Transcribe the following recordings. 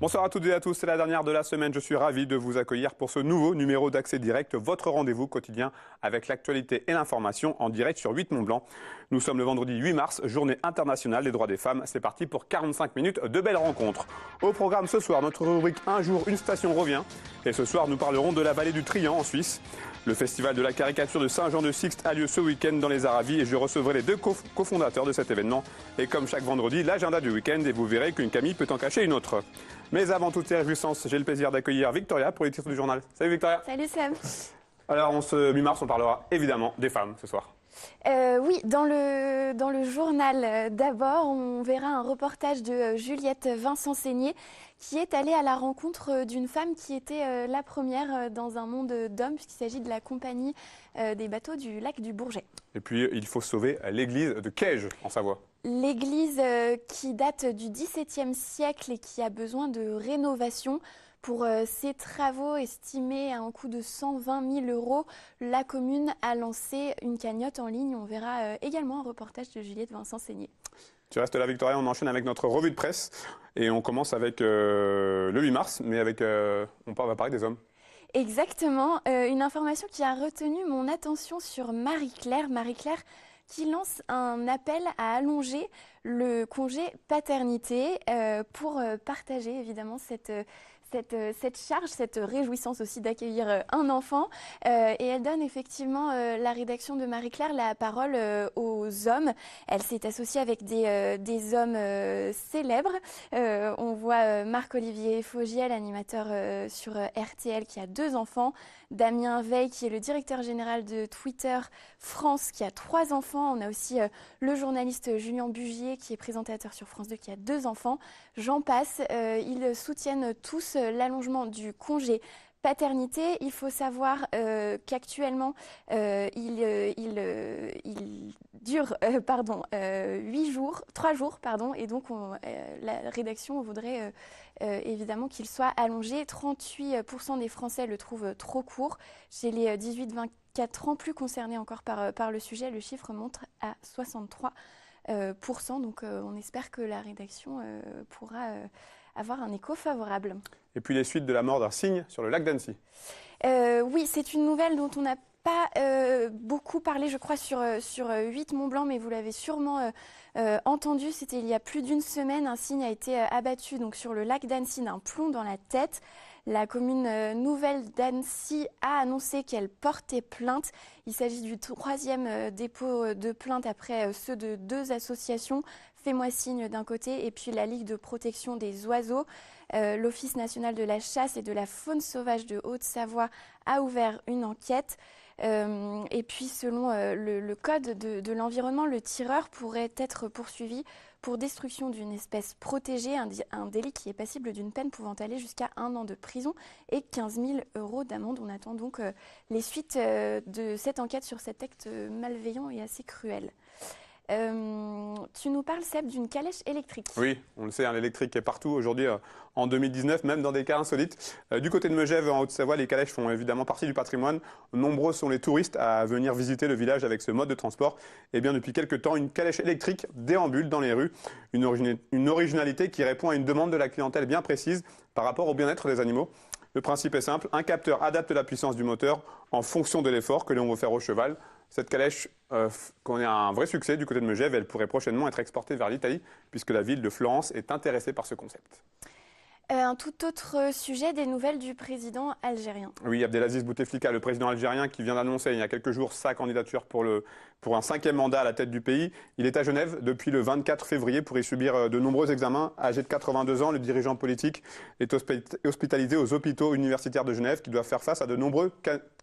Bonsoir à toutes et à tous, c'est la dernière de la semaine. Je suis ravi de vous accueillir pour ce nouveau numéro d'Accès Direct, votre rendez-vous quotidien avec l'actualité et l'information en direct sur 8 Mont-Blanc. Nous sommes le vendredi 8 mars, journée internationale des droits des femmes. C'est parti pour 45 minutes de belles rencontres. Au programme ce soir, notre rubrique Un jour, une station revient. Et ce soir, nous parlerons de la vallée du Trian en Suisse. Le festival de la caricature de Saint-Jean-de-Sixte a lieu ce week-end dans les Aravis et je recevrai les deux cofondateurs de cet événement. Et comme chaque vendredi, l'agenda du week-end et vous verrez qu'une Camille peut en cacher une autre. Mais avant toutes ces réjouissances, j'ai le plaisir d'accueillir Victoria pour les titres du journal. Salut Victoria. Salut Sam. Alors, en ce mi-mars, on parlera évidemment des femmes ce soir. Oui, dans le journal, d'abord, on verra un reportage de Juliette Vincent-Seigné qui est allée à la rencontre d'une femme qui était la première dans un monde d'hommes, puisqu'il s'agit de la compagnie des bateaux du lac du Bourget. Et puis, il faut sauver l'église de Caige, en Savoie. L'église qui date du XVIIe siècle et qui a besoin de rénovation. Pour ces travaux estimés à un coût de 120 000 €, la commune a lancé une cagnotte en ligne. On verra également un reportage de Juliette Vincent-Seigné. Tu restes là Victoria, on enchaîne avec notre revue de presse et on commence avec le 8 mars, mais avec on va parler des hommes. Exactement, une information qui a retenu mon attention sur Marie-Claire. Marie-Claire qui lance un appel à allonger le congé paternité pour partager évidemment cette charge, cette réjouissance aussi d'accueillir un enfant. Et elle donne effectivement, la rédaction de Marie-Claire, la parole aux hommes. Elle s'est associée avec des hommes célèbres. On voit Marc-Olivier Fogiel, animateur sur RTL, qui a 2 enfants. Damien Veil, qui est le directeur général de Twitter France, qui a 3 enfants. On a aussi le journaliste Julien Bugier, qui est présentateur sur France 2, qui a 2 enfants. J'en passe. Ils soutiennent tous l'allongement du congé paternité. Il faut savoir qu'actuellement, il dure 3 jours, et donc la rédaction voudrait évidemment qu'il soit allongé. 38% des Français le trouvent trop court. Chez les 18-24 ans, plus concernés encore par le sujet, le chiffre monte à 63%. Donc on espère que la rédaction pourra avoir un écho favorable. Et puis les suites de la mort d'un cygne sur le lac d'Annecy. Oui, c'est une nouvelle dont on n'a pas beaucoup parlé, je crois, sur 8 Mont-Blanc, mais vous l'avez sûrement entendu. C'était il y a plus d'une semaine. Un cygne a été abattu donc, sur le lac d'Annecy d'un plomb dans la tête. La commune nouvelle d'Annecy a annoncé qu'elle portait plainte. Il s'agit du 3e dépôt de plainte après ceux de 2 associations, Fais-moi signe d'un côté et puis la Ligue de protection des oiseaux. L'Office national de la chasse et de la faune sauvage de Haute-Savoie a ouvert une enquête. Et puis selon le code de l'environnement, le tireur pourrait être poursuivi pour destruction d'une espèce protégée, un délit qui est passible d'une peine pouvant aller jusqu'à 1 an de prison et 15 000 € d'amende. On attend donc les suites de cette enquête sur cet acte malveillant et assez cruel. Tu nous parles, Seb, d'une calèche électrique. Oui, on le sait, l'électrique est partout aujourd'hui en 2019, même dans des cas insolites. Du côté de Megève, en Haute-Savoie, les calèches font évidemment partie du patrimoine. Nombreux sont les touristes à venir visiter le village avec ce mode de transport. Et bien depuis quelques temps, une calèche électrique déambule dans les rues. Une originalité qui répond à une demande de la clientèle bien précise par rapport au bien-être des animaux. Le principe est simple, un capteur adapte la puissance du moteur en fonction de l'effort que l'on veut faire au cheval. Cette calèche connaît un vrai succès du côté de Megève. Elle pourrait prochainement être exportée vers l'Italie puisque la ville de Florence est intéressée par ce concept. Un tout autre sujet, des nouvelles du président algérien. Oui, Abdelaziz Bouteflika, le président algérien qui vient d'annoncer il y a quelques jours sa candidature pour un 5e mandat à la tête du pays. Il est à Genève depuis le 24 février pour y subir de nombreux examens. Âgé de 82 ans, le dirigeant politique est hospitalisé aux hôpitaux universitaires de Genève qui doivent faire face à de nombreux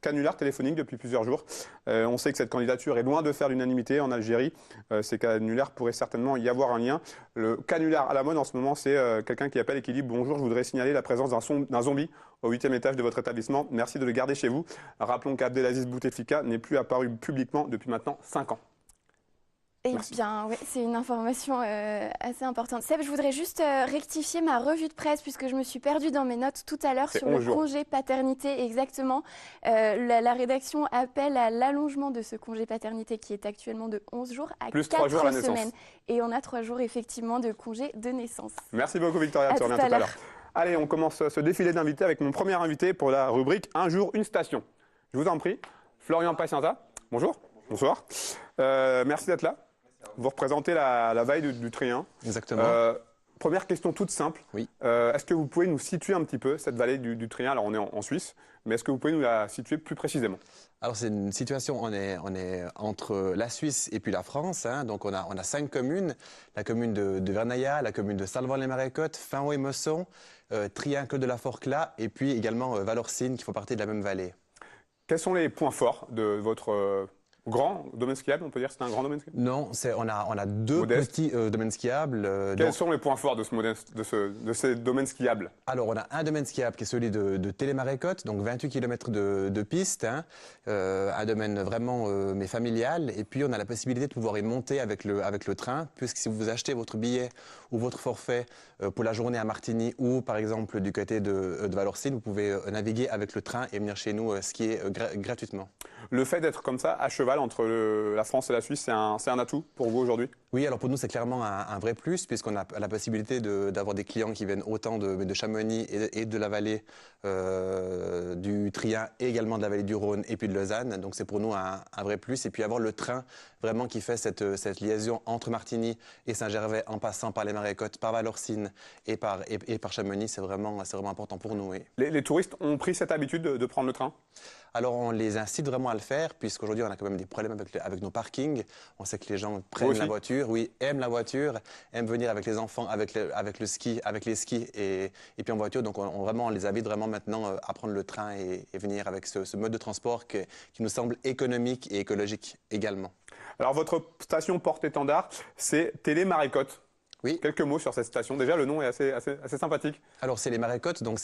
canulars téléphoniques depuis plusieurs jours. On sait que cette candidature est loin de faire l'unanimité en Algérie. Ces canulars pourraient certainement y avoir un lien. Le canular à la mode en ce moment, c'est quelqu'un qui appelle et qui dit « Bonjour, je voudrais signaler la présence d'un zombie au 8e étage de votre établissement. Merci de le garder chez vous. » Rappelons qu'Abdelaziz Bouteflika n'est plus apparu publiquement depuis maintenant 5 ans. Eh bien, oui, c'est une information assez importante. Seb, je voudrais juste rectifier ma revue de presse puisque je me suis perdue dans mes notes tout à l'heure sur le congé paternité. Exactement. La rédaction appelle à l'allongement de ce congé paternité qui est actuellement de 11 jours à plus 4 jours à la naissance. semaines. Et on a 3 jours effectivement de congé de naissance. Merci beaucoup Victoria, tu reviens tout à l'heure. Allez, on commence ce défilé d'invités avec mon premier invité pour la rubrique Un jour, une station. Je vous en prie, Florian Pacienta. Bonjour. Bonsoir. Merci d'être là. Vous représentez la veille du Trien. Exactement. Première question toute simple. Oui. Est-ce que vous pouvez nous situer un petit peu cette vallée du Trien? Alors on est en Suisse, mais est-ce que vous pouvez nous la situer plus précisément? Alors c'est une situation, on est entre la Suisse et puis la France, hein. Donc on a 5 communes, la commune de Vernaya, la commune de Salvan-les-Marécottes, Finhaut-et-Mosson, Trien, Clos de la Forclaz et puis également Valorcine qui font partie de la même vallée. Quels sont les points forts de votre grand domaine skiable? On peut dire que c'est un grand domaine skiable? Non, on a 2 petits domaines skiables. Quels sont les points forts de ces domaines skiables? Alors, on a un domaine skiable qui est celui de Télémarécotte, donc 28 km de piste, hein, un domaine vraiment mais familial. Et puis, on a la possibilité de pouvoir y monter avec le train, puisque si vous achetez votre billet ou votre forfait pour la journée à Martigny ou, par exemple, du côté de Valorcine, vous pouvez naviguer avec le train et venir chez nous skier gratuitement. Le fait d'être comme ça, à cheval entre la France et la Suisse, c'est un atout pour vous aujourd'hui? Oui, alors pour nous, c'est clairement un vrai plus, puisqu'on a la possibilité d'avoir des clients qui viennent autant de Chamonix et de la vallée du Trien et également de la vallée du Rhône et puis de Lausanne. Donc c'est pour nous un vrai plus. Et puis avoir le train vraiment qui fait cette liaison entre Martigny et Saint-Gervais en passant par les Marécottes, par Valorcine et par Chamonix, c'est vraiment important pour nous. Oui. Les touristes ont pris cette habitude de prendre le train? Alors on les incite vraiment à le faire, puisqu'aujourd'hui on a quand même des problèmes avec nos parkings. On sait que les gens prennent la voiture, oui, aiment la voiture, aiment venir avec les enfants, avec le ski, avec les skis et puis en voiture. Donc on les invite vraiment maintenant à prendre le train et venir avec ce mode de transport qui nous semble économique et écologique également. Alors votre station porte-étendard, c'est Télémarécotte. Oui. Quelques mots sur cette station. Déjà, le nom est assez sympathique. Alors, c'est les Marécottes, donc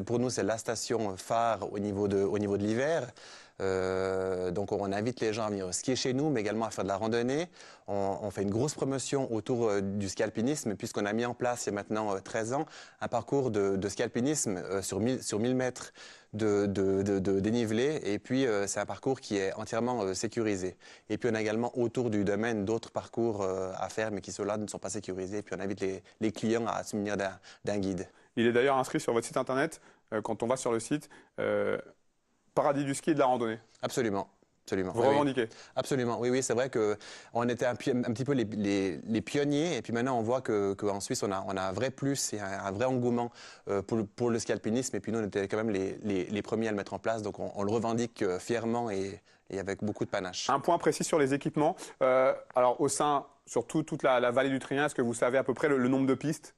pour nous, c'est la station phare au niveau de l'hiver. Donc, on invite les gens à venir skier chez nous, mais également à faire de la randonnée. On fait une grosse promotion autour du ski alpinisme, puisqu'on a mis en place, il y a maintenant 13 ans, un parcours de ski alpinisme sur 1000 mètres de dénivelé. Et puis, c'est un parcours qui est entièrement sécurisé. Et puis, on a également autour du domaine d'autres parcours à faire, mais qui, ceux-là, ne sont pas sécurisés. Et puis, on invite les clients à se munir d'un guide. Il est d'ailleurs inscrit sur votre site internet, quand on va sur le site, Paradis du ski et de la randonnée. Absolument. Absolument. Vous revendiquez? Oui. Absolument. Oui, c'est vrai qu'on était un petit peu les pionniers. Et puis maintenant, on voit qu'en Suisse, on a un vrai plus et un vrai engouement pour le ski alpinisme. Et puis nous, on était quand même les premiers à le mettre en place. Donc on le revendique fièrement et avec beaucoup de panache. Un point précis sur les équipements. Alors au sein, surtout toute la vallée du Trien, est-ce que vous savez à peu près le nombre de pistes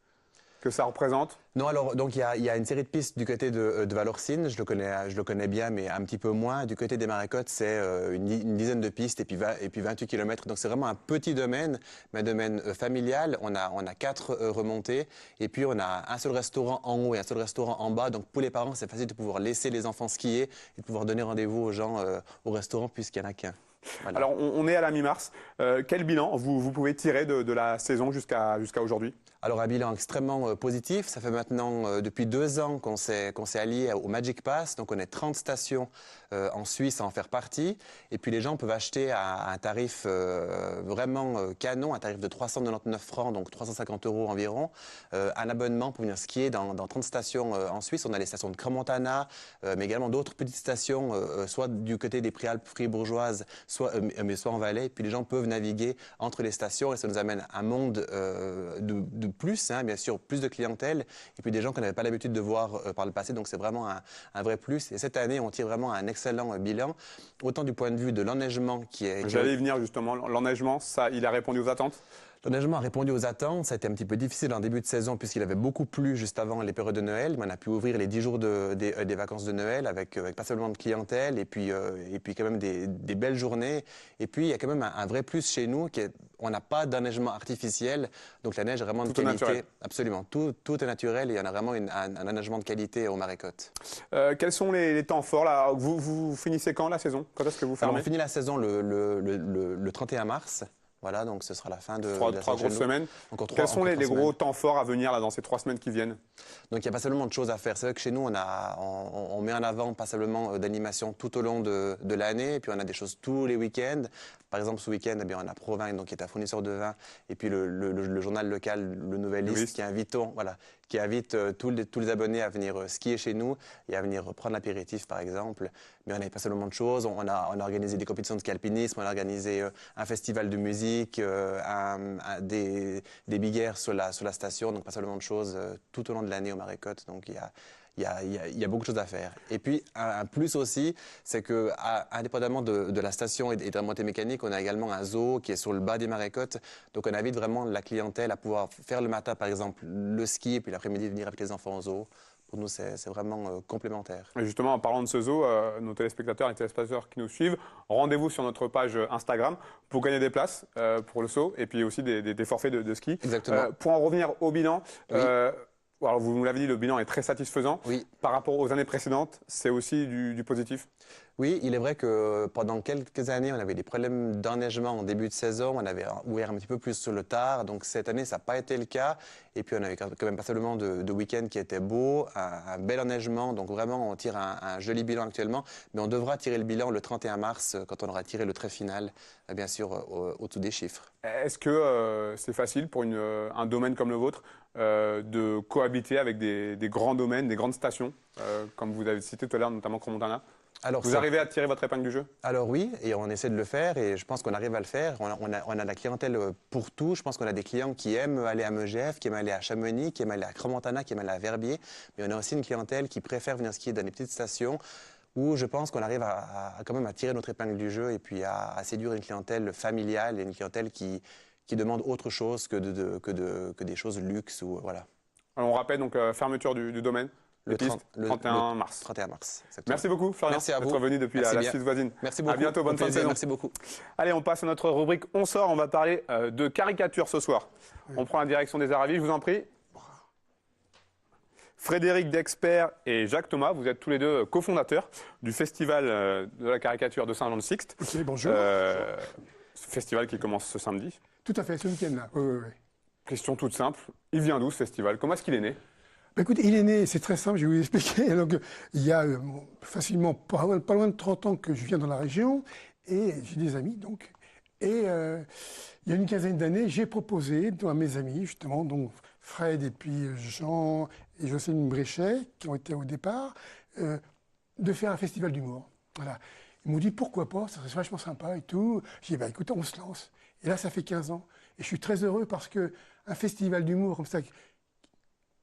que ça représente? Non, alors donc il y a une série de pistes du côté de Valorcine, je le connais bien, mais un petit peu moins. Du côté des Marécottes, c'est une dizaine de pistes et puis 28 km. Donc c'est vraiment un petit domaine, mais un domaine familial. On a 4 remontées et puis on a un seul restaurant en haut et un seul restaurant en bas. Donc pour les parents, c'est facile de pouvoir laisser les enfants skier et de pouvoir donner rendez-vous aux gens au restaurant puisqu'il n'y en a qu'un. Voilà. Alors on est à la mi-mars. Quel bilan vous pouvez tirer de la saison jusqu'à aujourd'hui? Alors un bilan extrêmement positif. Ça fait maintenant depuis 2 ans qu'on s'est allié au Magic Pass. Donc on est 30 stations en Suisse à en faire partie. Et puis les gens peuvent acheter à un tarif vraiment canon, un tarif de 399 francs, donc 350 € environ, un abonnement pour venir skier dans 30 stations en Suisse. On a les stations de Crans-Montana, mais également d'autres petites stations, soit du côté des Préalpes fribourgeoises, soit en Valais. Et puis les gens peuvent naviguer entre les stations et ça nous amène un monde de plus, hein, bien sûr, plus de clientèle et puis des gens qu'on n'avait pas l'habitude de voir par le passé. Donc c'est vraiment un vrai plus. Et cette année, on tire vraiment un excellent bilan, autant du point de vue de l'enneigement qui est... J'allais y venir justement, l'enneigement, ça, il a répondu aux attentes? L'enneigement a répondu aux attentes. Ça a été un petit peu difficile en début de saison puisqu'il avait beaucoup plu juste avant les périodes de Noël. Mais on a pu ouvrir les 10 jours des vacances de Noël avec pas seulement de clientèle et puis quand même des belles journées. Et puis il y a quand même un vrai plus chez nous on n'a pas d'enneigement artificiel. Donc la neige est vraiment de qualité. Naturel. Absolument. Tout est naturel et il y en a vraiment un enneigement de qualité aux Marécottes. Quels sont les temps forts là? Vous finissez quand la saison? Quand est-ce que vous fermez? Alors, on finit la saison le 31 mars. Voilà, donc ce sera la fin de trois grosses semaines. Quels sont les gros temps forts à venir là, dans ces 3 semaines qui viennent? Donc il n'y a pas seulement de choses à faire. C'est vrai que chez nous, on met en avant pas seulement d'animation tout au long de l'année, et puis on a des choses tous les week-ends. Par exemple, ce week-end, eh bien, on a Provins, donc, qui est un fournisseur de vin, et puis le journal local, le Nouvelliste, qui invite tous les abonnés à venir skier chez nous et à venir prendre l'apéritif, par exemple. Mais on n'avait pas seulement de choses. On a organisé des compétitions de ski alpinisme, on a organisé un festival de musique, des bières sur la station, donc pas seulement de choses tout au long de l'année au Marécotte. Donc il y a beaucoup de choses à faire. Et puis, un plus aussi, c'est que, indépendamment de la station et de la montée mécanique, on a également un zoo qui est sur le bas des Marécottes. Donc, on invite vraiment la clientèle à pouvoir faire le matin, par exemple, le ski, et puis l'après-midi, venir avec les enfants au zoo. Pour nous, c'est vraiment complémentaire. Et justement, en parlant de ce zoo, nos téléspectateurs et téléspectateurs qui nous suivent, rendez-vous sur notre page Instagram pour gagner des places pour le saut et puis aussi des forfaits de ski. Exactement. Pour en revenir au bilan, Oui. alors vous nous l'avez dit, le bilan est très satisfaisant. Oui. Par rapport aux années précédentes, c'est aussi du positif. Oui, il est vrai que pendant quelques années, on avait des problèmes d'enneigement en début de saison. On avait ouvert un petit peu plus sur le tard. Donc cette année, ça n'a pas été le cas. Et puis on avait quand même pas seulement de week-ends qui étaient beaux, un bel enneigement. Donc vraiment, on tire un joli bilan actuellement. Mais on devra tirer le bilan le 31 mars, quand on aura tiré le trait final, bien sûr, au-dessous des chiffres. Est-ce que c'est facile pour un domaine comme le vôtre de cohabiter avec des grands domaines, des grandes stations, comme vous avez cité tout à l'heure, notamment Crans-Montana? Vous arrivez à tirer votre épingle du jeu? Alors oui, et on essaie de le faire, et je pense qu'on arrive à le faire. On a la clientèle pour tout. Je pense qu'on a des clients qui aiment aller à Megève, qui aiment aller à Chamonix, qui aiment aller à Crans-Montana, qui aiment aller à Verbier. Mais on a aussi une clientèle qui préfère venir skier dans des petites stations où je pense qu'on arrive quand même à tirer notre épingle du jeu et puis à séduire une clientèle familiale et une clientèle qui demande autre chose que des choses luxe. Voilà. Alors, on rappelle donc fermeture du domaine. Le 31 mars. 31 mars, exactement. Merci beaucoup, Florian, d'être venu depuis la Suisse voisine. Merci beaucoup. À bientôt, bonne fin de saison. Merci beaucoup. Allez, on passe à notre rubrique On sort. On va parler de caricature ce soir. Oui. On prend la direction des Aravis, je vous en prie. Frédéric Dexpert et Jacques Thomas, vous êtes tous les deux cofondateurs du Festival de la caricature de Saint-Jean-de-Sixte. Ok, bonjour. Ce festival qui commence ce samedi. Tout à fait, ce week-end-là. Oui. Question toute simple. Il vient d'où ce festival? Comment est-ce qu'il est né? Écoutez, il est né, c'est très simple, je vais vous expliquer. Donc, il y a facilement pas loin de 30 ans que je viens dans la région et j'ai des amis, donc. Et il y a une quinzaine d'années, j'ai proposé à mes amis, justement, donc Fred et puis Jean et Jocelyne Bréchet, qui ont été au départ, de faire un festival d'humour. Voilà. Ils m'ont dit pourquoi pas, ça serait vachement sympa et tout. J'ai dit, bah, écoutez, on se lance. Et là, ça fait 15 ans. Et je suis très heureux parce qu'un festival d'humour comme ça,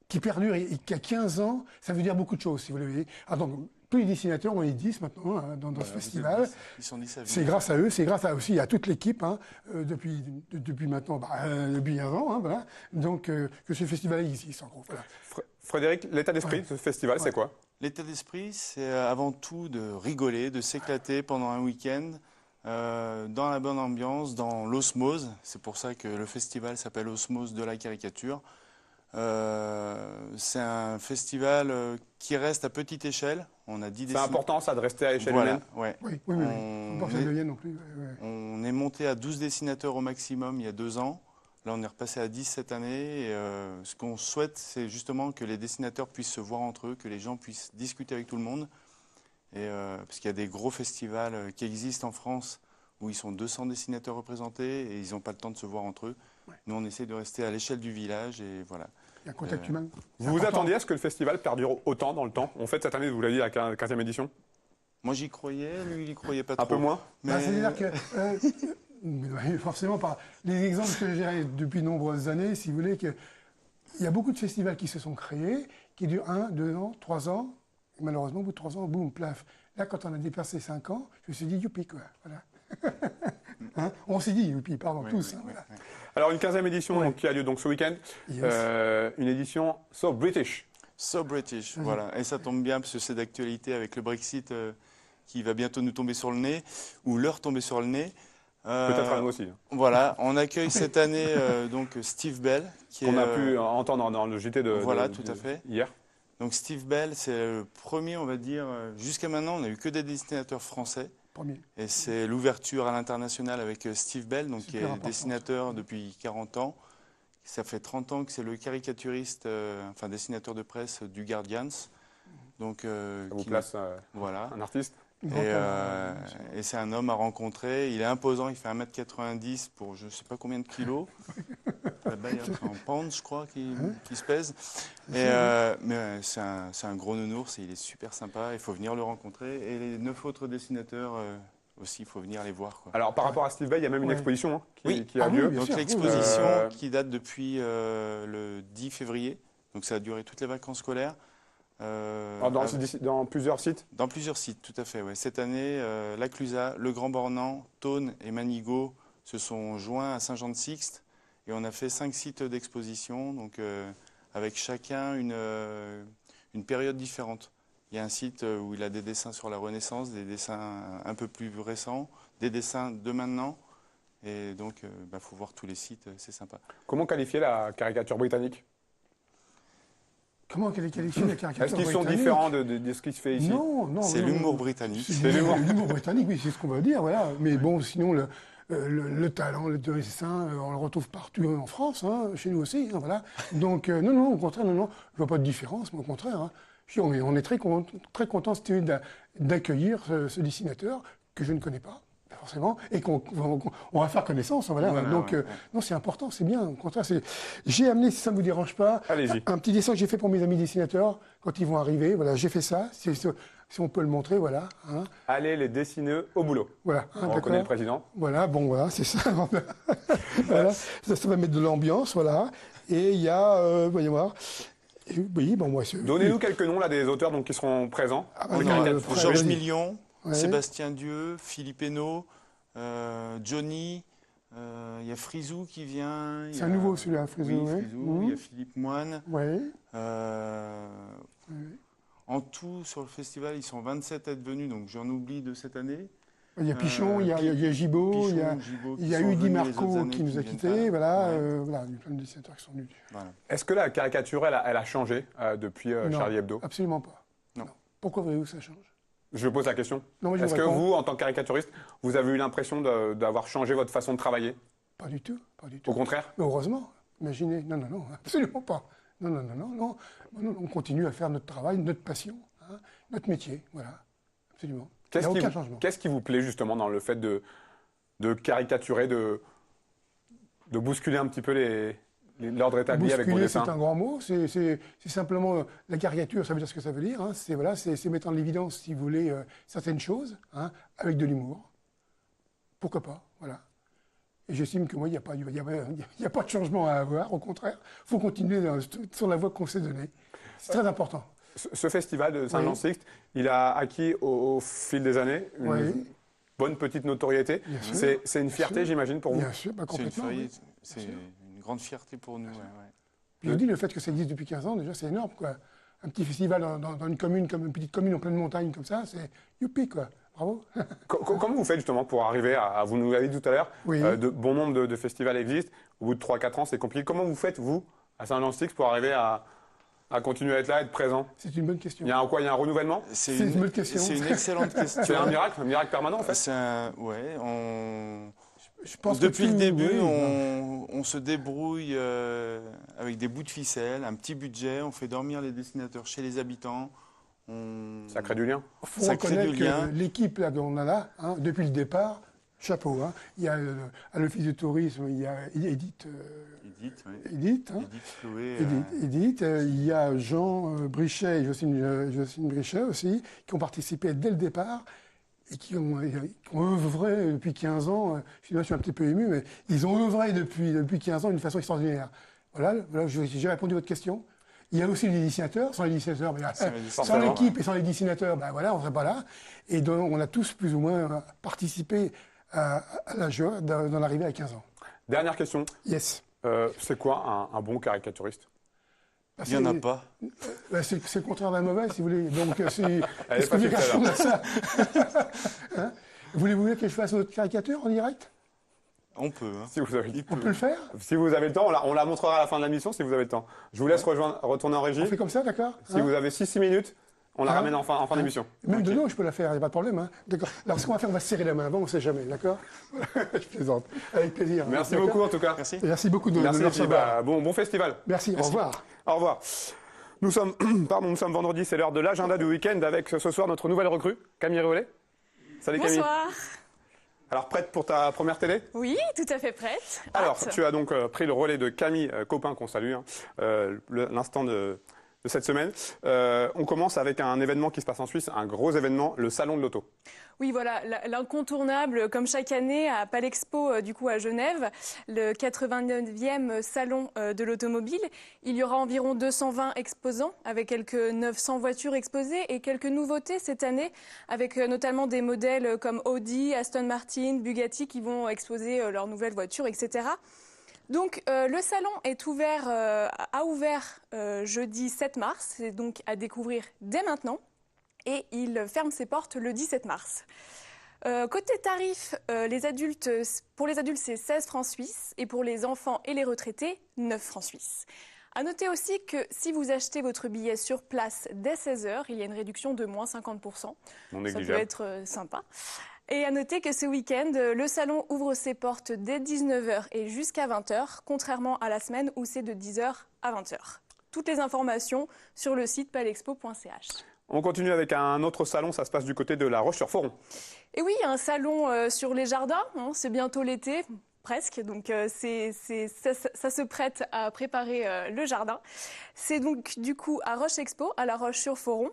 qui perdure et qui a 15 ans, ça veut dire beaucoup de choses, si vous voulez. Alors donc, tous les dessinateurs, on est 10 maintenant dans ce festival. Ils sont 10 à c'est grâce à eux, c'est grâce aussi à toute l'équipe, depuis maintenant, depuis avant, voilà. Donc que ce festival existe en gros. Voilà. Frédéric, l'état d'esprit de ce festival, c'est quoi? L'état d'esprit, c'est avant tout de rigoler, de s'éclater pendant un week-end, dans la bonne ambiance, dans l'osmose. C'est pour ça que le festival s'appelle Osmose de la caricature. C'est un festival qui reste à petite échelle. On a 10 C'est important ça de rester à échelle humaine. Ouais. Oui. Faut pas que ça devienne non plus. On est monté à 12 dessinateurs au maximum il y a 2 ans. Là, on est repassé à 10 cette année. Et, ce qu'on souhaite, c'est justement que les dessinateurs puissent se voir entre eux, que les gens puissent discuter avec tout le monde. Et, parce qu'il y a des gros festivals qui existent en France où ils sont 200 dessinateurs représentés et ils n'ont pas le temps de se voir entre eux. Ouais. Nous, on essaie de rester à l'échelle du village et voilà. Il y a un contact humain. Vous vous attendiez à ce que le festival perdure autant dans le temps? On fait cette année, vous l'avez dit, la 15e édition. Moi, j'y croyais, lui, il y croyait pas trop. Un peu moins mais... C'est-à-dire que, forcément, par les exemples que j'ai depuis de nombreuses années, si vous voulez, il y a beaucoup de festivals qui se sont créés, qui durent 1, 2 ans, 3 ans, et malheureusement, au bout de 3 ans, boum, plaf. Là, quand on a dépassé 5 ans, je me suis dit, youpi, quoi, voilà. Hein, on s'est dit, youpi, pardon, tous. Voilà. Alors, une 15e édition donc, qui a lieu donc, ce week-end. Yes. Une édition So British. So British, voilà. Et ça tombe bien parce que c'est d'actualité avec le Brexit qui va bientôt nous tomber sur le nez, ou leur tomber sur le nez. Peut-être à nous aussi. Voilà, on accueille cette année donc Steve Bell. Qu'on a pu entendre dans le JT tout à fait. Hier. Donc Steve Bell, c'est le premier, on va dire, jusqu'à maintenant, on n'a eu que des dessinateurs français. Premier. Et c'est l'ouverture à l'international avec Steve Bell, donc, qui est dessinateur depuis 40 ans, Ça fait 30 ans que c'est le caricaturiste, enfin dessinateur de presse du Guardians. Donc, Ça vous place voilà. un artiste? Et c'est un homme à rencontrer. Il est imposant, il fait 1,90 m pour je ne sais pas combien de kilos. Là-bas, il y a en pounds, je crois, qui se pèse. Mais c'est un gros nounours et il est super sympa. Il faut venir le rencontrer. Et les 9 autres dessinateurs aussi, il faut venir les voir, quoi. Alors, par rapport à Steve Vai, il y a même une exposition qui a Oui, lieu. bien donc sûr, l'exposition qui date depuis le 10 février. Donc ça a duré toutes les vacances scolaires. Dans plusieurs sites? Dans plusieurs sites, tout à fait. Ouais. Cette année, La Clusaz, Le Grand Bornand, Thônes et Manigot se sont joints à Saint-Jean-de-Sixte et on a fait 5 sites d'exposition, donc avec chacun une période différente. Il y a un site où il a des dessins sur la Renaissance, des dessins un peu plus récents, des dessins de maintenant. Et donc, faut voir tous les sites, c'est sympa. Comment qualifier la caricature britannique? Comment qualifier la caricature? Est-ce qu'ils sont différents de ce qui se fait ici? Non, non. C'est non, l'humour non. britannique. C'est l'humour britannique, oui, c'est ce qu'on va dire, voilà. Mais bon, sinon, le talent, le dessin, on le retrouve partout en France, hein, chez nous aussi, hein, voilà. Donc, non, au contraire, non, je vois pas de différence, mais au contraire, hein. On est très content d'accueillir ce dessinateur que je ne connais pas, forcément, et qu'on va faire connaissance, voilà. Donc, non, c'est important, c'est bien, au contraire, j'ai amené, si ça ne vous dérange pas, Allez-y. un petit dessin que j'ai fait pour mes amis dessinateurs, quand ils vont arriver, voilà, j'ai fait ça, si on peut le montrer, voilà. Hein. Allez, les dessineux au boulot. Voilà. On reconnaît le président. Voilà, bon, voilà, c'est ça. Voilà. Ça va mettre de l'ambiance, voilà. Et il y a, voyez voir. Oui, bon, moi, Donnez-nous quelques noms là des auteurs donc, qui seront présents. Georges Million, Ouais. Sébastien Dieu, Philippe Hainaut, Johnny, il y a Frizou qui vient. C'est un nouveau celui-là, Frizou. Oui, Ouais. Frizou, il y a Philippe Moine. Ouais. En tout, sur le festival, ils sont 27 à être venus, donc j'en oublie de cette année. Il y a Pichon, il y a Gibaud, il y a Udi Marco qui nous a quittés, voilà, voilà, il y a plein de dessinateurs qui sont venus. Voilà. Est-ce que la caricature, elle a changé depuis Non, Charlie Hebdo? Absolument pas. Non. Pourquoi voulez-vous que ça change? Je pose la question. Est-ce que vous, en tant que caricaturiste, vous avez eu l'impression d'avoir changé votre façon de travailler? Pas du tout, pas du tout. Au contraire? Mais heureusement, imaginez, non, absolument pas. Non, on continue à faire notre travail, notre passion, hein, notre métier, voilà, absolument. Il n'y a aucun changement. Qu'est-ce qui vous plaît justement dans le fait de caricaturer, de bousculer un petit peu l'ordre établi avec vos Bousculer, dessins? c'est un grand mot. C'est simplement la caricature, ça veut dire ce que ça veut dire. Hein. C'est mettre en l'évidence, si vous voulez, certaines choses, hein, avec de l'humour. Pourquoi pas, voilà. Et j'estime que moi, il n'y a pas de changement à avoir. Au contraire, il faut continuer sur la voie qu'on s'est donnée. C'est très important. Ce festival de Saint-Jean-Sixte, il a acquis au fil des années une bonne petite notoriété. C'est une fierté, j'imagine, pour vous? Bien sûr, pas complètement. C'est une grande fierté pour nous. Puis je dis, le fait que ça existe depuis 15 ans, déjà, c'est énorme, quoi. Un petit festival dans une commune, comme une petite commune en pleine montagne, comme ça, c'est youpi, quoi. Bravo. Comment vous faites justement pour arriver à vous nous l'avez dit tout à l'heure, de bon nombre de festivals existent, au bout de 3-4 ans, c'est compliqué. Comment vous faites, vous, à Saint-Jean-Sixte, pour arriver à continuer à être là, à être présent? C'est une bonne question. Il y a un renouvellement? C'est une bonne question. C'est une excellente question. C'est un miracle permanent en fait? Je pense depuis le début, on se débrouille avec des bouts de ficelle, un petit budget, on fait dormir les dessinateurs chez les habitants. Ça crée du lien. Il faut reconnaître que l'équipe qu'on a là, hein, depuis le départ, chapeau. Hein. Il y a à l'Office du tourisme, il y a Edith. Edith, il y a Jean Brichet et Jocelyne Brichet aussi, qui ont participé dès le départ et qui ont œuvré depuis 15 ans. Je suis un petit peu ému, mais ils ont œuvré depuis 15 ans d'une façon extraordinaire. Voilà, j'ai répondu à votre question. Il y a aussi les dessinateurs. Sans les dessinateurs, sans l'équipe et sans les dessinateurs, ben voilà, on ne serait pas là. Et donc, on a tous plus ou moins participé à la joie d'en arriver à 15 ans. Dernière question. Yes. C'est quoi un bon caricaturiste? Il n'y en a pas. C'est le contraire d'un mauvais, si vous voulez. Donc, est-ce que vous à ça hein? Voulez-vous que je fasse notre caricature en direct? On peut. Hein. Si vous avez... On peut le faire? Si vous avez le temps, on la montrera à la fin de la mission si vous avez le temps. Je vous laisse retourner en régie. On fait comme ça, d'accord? Si vous avez 6 minutes, On la ramène en fin d'émission. Même de nom, je peux la faire, il n'y a pas de problème. Hein. D'accord. Alors, ce qu'on va faire, on va se serrer la main avant, on ne sait jamais, d'accord? Je plaisante. Avec plaisir. Merci beaucoup, en tout cas. Merci beaucoup de nous recevoir. Bon festival. Merci, au revoir. Au revoir. Nous sommes vendredi, c'est l'heure de l'agenda du week-end avec ce soir notre nouvelle recrue, Camille Réollet. Salut Camille. Bonsoir. Alors, prête pour ta première télé? Oui, tout à fait prête. Alors, Hâte. tu as donc pris le relais de Camille Copin, qu'on salue, hein, l'instant de cette semaine. On commence avec un événement qui se passe en Suisse, un gros événement, le Salon de l'Auto. Oui, voilà, l'incontournable, comme chaque année, à Palexpo, du coup, à Genève, le 89e Salon de l'automobile. Il y aura environ 220 exposants, avec quelques 900 voitures exposées et quelques nouveautés cette année, avec notamment des modèles comme Audi, Aston Martin, Bugatti, qui vont exposer leurs nouvelles voitures, etc. Donc, le salon a ouvert jeudi 7 mars, c'est donc à découvrir dès maintenant. Et il ferme ses portes le 17 mars. Côté tarif, pour les adultes, c'est 16 francs suisses et pour les enfants et les retraités, 9 francs suisses. À noter aussi que si vous achetez votre billet sur place dès 16h, il y a une réduction de moins 50%. Non Ça négligeable. peut être sympa. Et à noter que ce week-end, le salon ouvre ses portes dès 19h et jusqu'à 20h, contrairement à la semaine où c'est de 10h à 20h. Toutes les informations sur le site palexpo.ch. On continue avec un autre salon, ça se passe du côté de La Roche-sur-Foron. Et oui, un salon sur les jardins, hein, c'est bientôt l'été, presque, donc ça se prête à préparer le jardin. C'est donc du coup à Roche Expo, à La Roche-sur-Foron.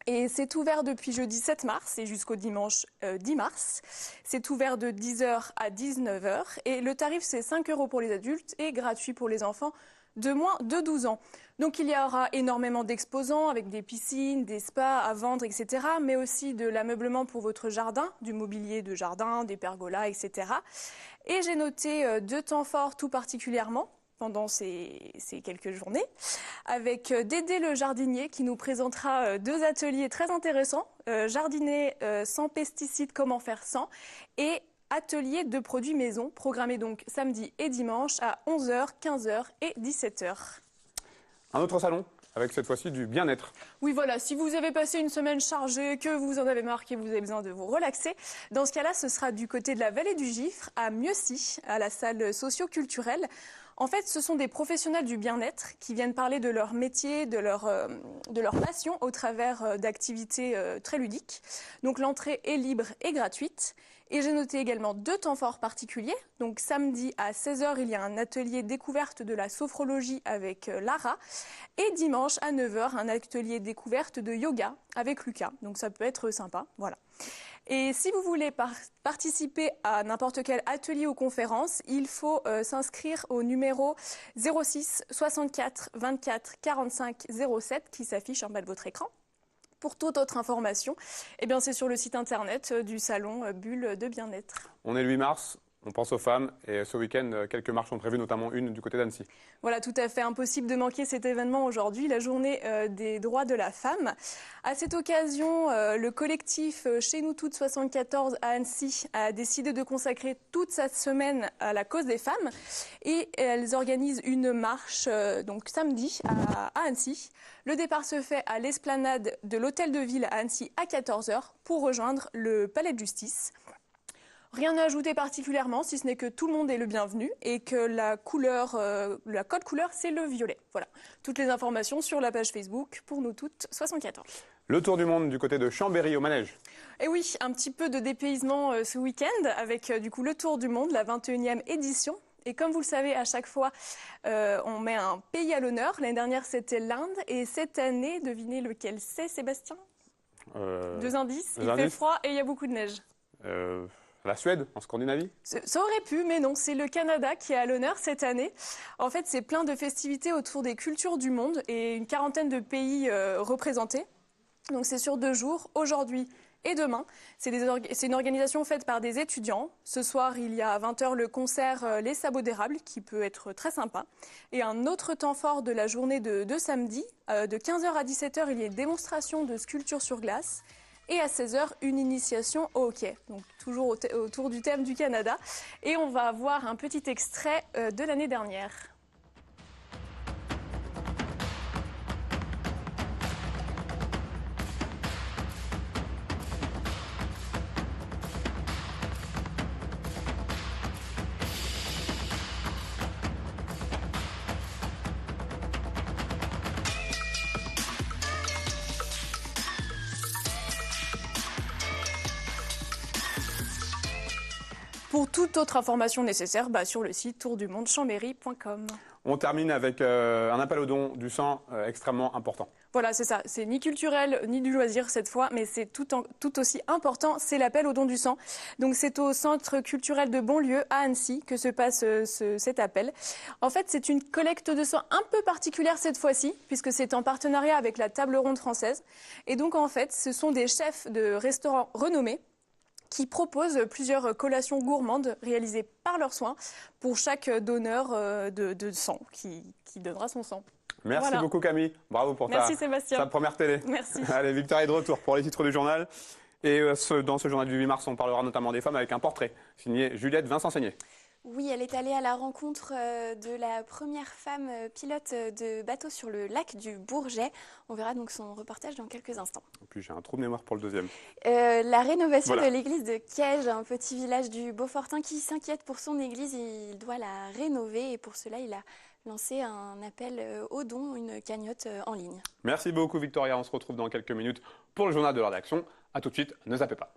Et c'est ouvert depuis jeudi 7 mars et jusqu'au dimanche 10 mars. C'est ouvert de 10h à 19h et le tarif c'est 5 € pour les adultes et gratuit pour les enfants de moins de 12 ans. Donc il y aura énormément d'exposants avec des piscines, des spas à vendre, etc. Mais aussi de l'ameublement pour votre jardin, du mobilier de jardin, des pergolas, etc. Et j'ai noté 2 temps forts tout particulièrement pendant ces quelques journées, avec Dédé le jardinier qui nous présentera 2 ateliers très intéressants, jardiner sans pesticides, comment faire sans, et atelier de produits maison, programmé donc samedi et dimanche à 11h, 15h et 17h. Un autre salon, avec cette fois-ci du bien-être. Oui, voilà, si vous avez passé une semaine chargée, que vous en avez marre, que vous avez besoin de vous relaxer, dans ce cas-là, ce sera du côté de la vallée du Gifre, à Mieuxy, à la salle socio-culturelle. En fait, ce sont des professionnels du bien-être qui viennent parler de leur métier, de leur passion au travers d'activités très ludiques. Donc l'entrée est libre et gratuite. Et j'ai noté également 2 temps forts particuliers. Donc samedi à 16h, il y a un atelier découverte de la sophrologie avec Lara. Et dimanche à 9h, un atelier découverte de yoga avec Lucas. Donc ça peut être sympa, voilà. Et si vous voulez participer à n'importe quel atelier ou conférence, il faut s'inscrire au numéro 06 64 24 45 07 qui s'affiche en bas de votre écran. Pour toute autre information, eh bien, c'est sur le site internet du salon Bulle de Bien-être. On est le 8 mars, on pense aux femmes et ce week-end, quelques marches sont prévues, notamment une du côté d'Annecy. Voilà, tout à fait impossible de manquer cet événement aujourd'hui, la journée des droits de la femme. À cette occasion, le collectif Chez nous toutes 74 à Annecy a décidé de consacrer toute sa semaine à la cause des femmes et elles organisent une marche donc samedi à Annecy. Le départ se fait à l'esplanade de l'Hôtel de Ville à Annecy à 14h pour rejoindre le palais de justice. Rien à ajouter particulièrement, si ce n'est que tout le monde est le bienvenu et que la code couleur, c'est le violet. Voilà, toutes les informations sur la page Facebook pour nous toutes 74. Le tour du monde du côté de Chambéry au manège. Et oui, un petit peu de dépaysement ce week-end avec du coup le tour du monde, la 21e édition. Et comme vous le savez, à chaque fois, on met un pays à l'honneur. L'année dernière, c'était l'Inde. Et cette année, devinez lequel c'est, Sébastien 2 indices. Il fait froid et il y a beaucoup de neige. La Suède, en Scandinavie. Ça aurait pu, mais non. C'est le Canada qui est à l'honneur cette année. En fait, c'est plein de festivités autour des cultures du monde et une quarantaine de pays représentés. Donc, c'est sur 2 jours, aujourd'hui et demain. C'est une organisation faite par des étudiants. Ce soir, il y a à 20h le concert Les Sabots d'érable, qui peut être très sympa. Et un autre temps fort de la journée de samedi, de 15h à 17h, il y a une démonstration de sculpture sur glace. Et à 16h, une initiation au hockey. Donc toujours autour du thème du Canada. Et on va avoir un petit extrait de l'année dernière. Pour toute autre information nécessaire, sur le site tourdumondechambéry.com. On termine avec un appel au don du sang extrêmement important. Voilà, c'est ça. C'est ni culturel ni du loisir cette fois, mais c'est tout aussi important. C'est l'appel au don du sang. Donc c'est au Centre culturel de Bonlieu à Annecy que se passe cet appel. En fait, c'est une collecte de sang un peu particulière cette fois-ci, puisque c'est en partenariat avec la Table ronde française. Et donc en fait, ce sont des chefs de restaurants renommés qui proposent plusieurs collations gourmandes réalisées par leurs soins pour chaque donneur de sang qui donnera son sang. Merci beaucoup Camille, bravo pour ta première télé. Merci. Allez, Victoire est de retour pour les titres du journal. Et dans ce journal du 8 mars, on parlera notamment des femmes avec un portrait signé Juliette Vincent-Seigné. Oui, elle est allée à la rencontre de la première femme pilote de bateau sur le lac du Bourget. On verra donc son reportage dans quelques instants. Et puis j'ai un trou de mémoire pour le deuxième. La rénovation de l'église de Quiège, un petit village du Beaufortin qui s'inquiète pour son église. Il doit la rénover et pour cela, il a lancé un appel aux dons, une cagnotte en ligne. Merci beaucoup Victoria, on se retrouve dans quelques minutes pour le journal de la rédaction. A tout de suite, ne zappez pas.